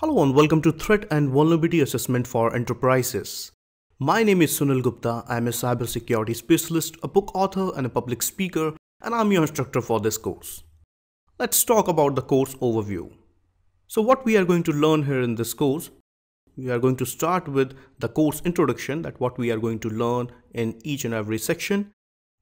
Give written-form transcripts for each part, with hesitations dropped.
Hello and welcome to Threat and Vulnerability Assessment for Enterprises. My name is Sunil Gupta. I'm a cybersecurity specialist, a book author and a public speaker, and I'm your instructor for this course. Let's talk about the course overview. So what we are going to learn here in this course, we are going to start with the course introduction, that what we are going to learn in each and every section,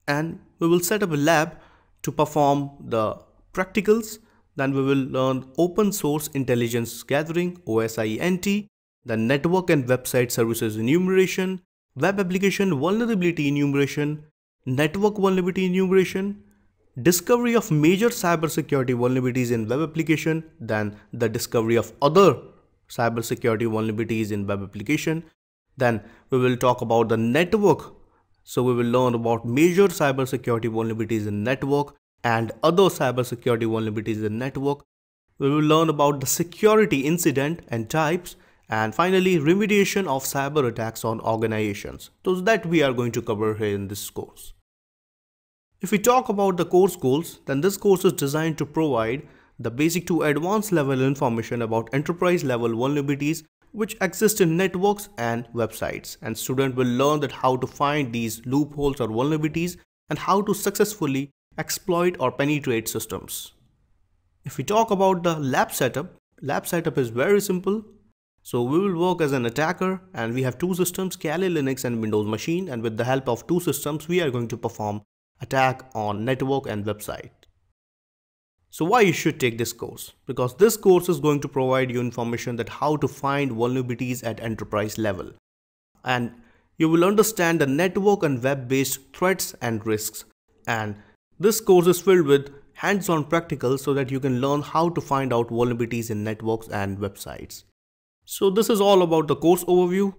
and we will set up a lab to perform the practicals. Then we will learn open source intelligence gathering, OSINT, the network and website services enumeration, web application vulnerability enumeration, network vulnerability enumeration, discovery of major cybersecurity vulnerabilities in web application, then the discovery of other cybersecurity vulnerabilities in web application. Then we will talk about the network. So we will learn about major cybersecurity vulnerabilities in network and other cybersecurity vulnerabilities in network. We will learn about the security incident and types, and finally remediation of cyber attacks on organizations. So that we are going to cover here in this course. If we talk about the course goals, then this course is designed to provide the basic to advanced level information about enterprise level vulnerabilities which exist in networks and websites, and students will learn that how to find these loopholes or vulnerabilities and how to successfully exploit or penetrate systems. If we talk about the lab setup is very simple. So we will work as an attacker and we have two systems, Kali Linux and Windows machine, and with the help of two systems we are going to perform attack on network and website. So why you should take this course? Because this course is going to provide you information that how to find vulnerabilities at enterprise level, and you will understand the network and web based threats and risks, and this course is filled with hands-on practicals so that you can learn how to find out vulnerabilities in networks and websites. So this is all about the course overview.